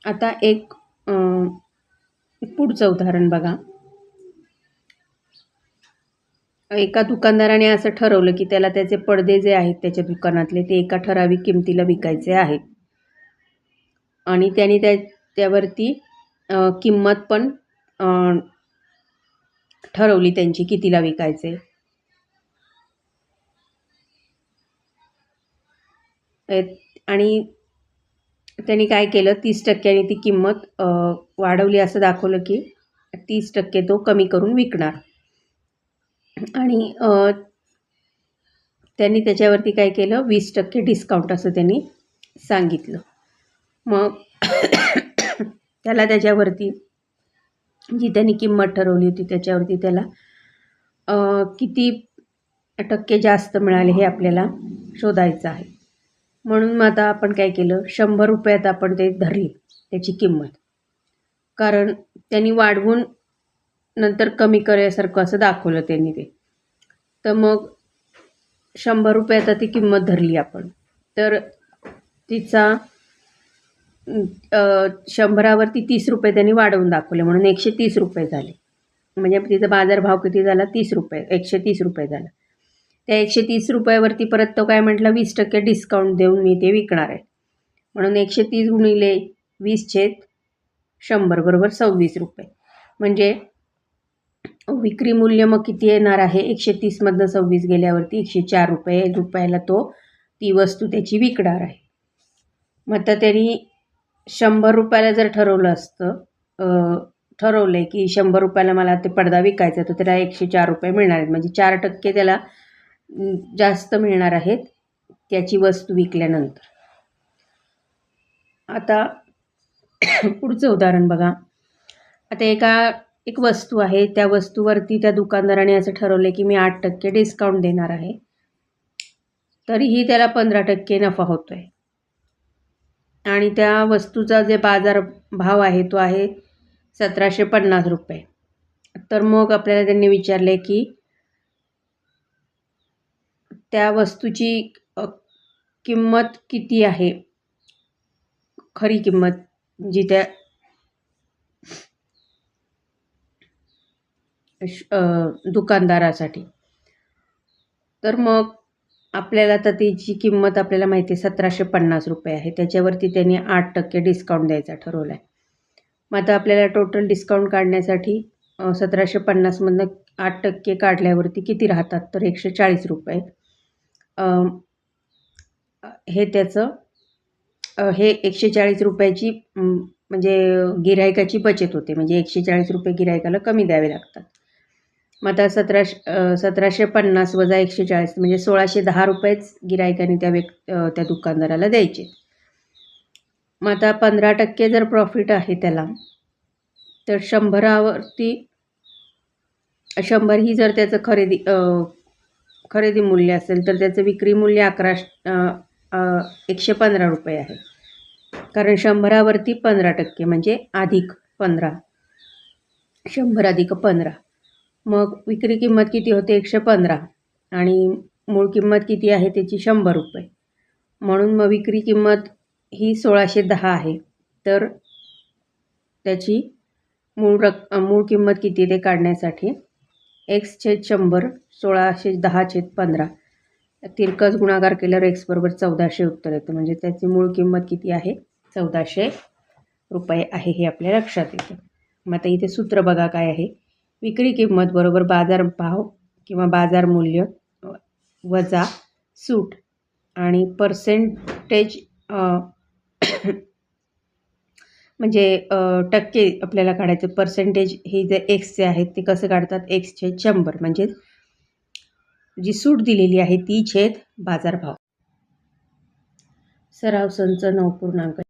आता एक पुढचं उदाहरण बघा. एका दुकानदाराने असं ठरवलं की त्याला त्याचे पडदे जे आहेत त्याच्या दुकानातले ते एका ठराविक किमतीला विकायचे आहेत आणि त्याने त्यावरती किंमत पण ठरवली त्यांची कितीला विकायचे. आणि त्यांनी काय केलं, 30% ती किंमत वाढवली असं दाखवलं की 30% तो कमी करून विकणार. आणि त्यांनी त्याच्यावरती काय केलं, 20% डिस्काउंट असं त्यांनी सांगितलं. मग त्याला त्याच्यावरती जी त्यांनी किंमत ठरवली होती त्याच्यावरती त्याला किती टक्के जास्त मिळाले हे आपल्याला शोधायचं आहे. म्हणून मग आता आपण काय केलं, 100 रुपयात आपण ते धरली त्याची किंमत, कारण त्यांनी वाढवून नंतर कमी करायसारखं असं दाखवलं त्यांनी ते. तर मग 100 रुपयात ती किंमत धरली आपण, तर तिचा 100वरती 30 रुपये त्यांनी वाढवून दाखवले म्हणून 130 रुपये झाले. म्हणजे तिचा बाजारभाव किती झाला, 30 रुपये, 130 रुपये झाला. त्या 130 रुपयावरती परत तो काय म्हटला, 20% डिस्काउंट देऊन मी ते विकणार आहे. म्हणून 130 गुणिले 20/100 बरोबर 26 रुपये. म्हणजे विक्री मूल्य मग किती येणार आहे, 130मधनं 26 गेल्यावरती 104 रुपयाला तो ती वस्तू त्याची विकणार आहे. मग आता त्यांनी 100 रुपयाला जर ठरवलं आहे की 100 रुपयाला मला ते पडदा विकायचा, तर त्याला 104 रुपये मिळणार आहेत. म्हणजे 4% त्याला जास्त मिळणार आहेत त्याची वस्तू विकल्यानंतर. आता पुढचं उदाहरण बघा. आता एक वस्तू आहे, त्या वस्तूवरती त्या दुकानदाराने असं ठरवलं की मी 8% डिस्काउंट देणार आहे, तरीही त्याला 15% नफा होतो आहे. आणि त्या वस्तूचा जे बाजार भाव आहे तो आहे 1750 रुपये. तर मग आपल्याला त्यांनी विचारले की त्या वस्तूची किंमत किती आहे, खरी किंमत जी त्या दुकानदारासाठी. तर मग आपल्याला तर तिची किंमत आपल्याला माहिती आहे 1750 रुपये आहे. त्याच्यावरती त्यांनी 8% डिस्काउंट द्यायचा ठरवला आहे. मग आता आपल्याला टोटल डिस्काउंट काढण्यासाठी 1750मधनं 8% काढल्यावरती किती राहतात, तर 140 रुपये. हे त्याचं हे 140 रुपयाची म्हणजे गिऱ्हाईकाची बचत होते. म्हणजे 140 रुपये गिऱ्हाईकाला कमी द्यावे लागतात. मग आता 1750 वजा 140 म्हणजे 1610 रुपयेच गिऱ्हाईकाने त्या दुकानदाराला द्यायचे. मग आता 15% जर प्रॉफिट आहे त्याला, तर 100वरती 100 ही जर त्याचं खरेदी मूल्य असेल तर त्याचं विक्री मूल्य 115 रुपये आहे. कारण 100वरती 15% म्हणजे अधिक 15, 100 अधिक 15. मग विक्री किंमत किती होते, 115, आणि मूळ किंमत किती आहे त्याची 100 रुपये. म्हणून मग विक्री किंमत ही 1610 आहे. तर त्याची मूळ किंमत किती ते काढण्यासाठी x/100 1610/15 तिरकस गुणाकार केल्यावर x बरोबर 1400 उत्तर येतं. म्हणजे त्याची मूळ किंमत किती आहे, 1400 रुपये आहे हे आपल्या लक्षात येतं. मग आता इथे सूत्र बघा काय आहे, विक्री किंमत बरोबर बाजारभाव किंवा बाजार मूल्य वजा सूट आणि पर्सेंटेज म्हणजे टक्के आपल्याला काढायचं. पर्सेंटेज हे जे एक्सचे आहेत ते कसं काढतात, x/100 म्हणजे जी सूट दिलेली आहे ती छेद बाजारभाव. सराव संच 9.1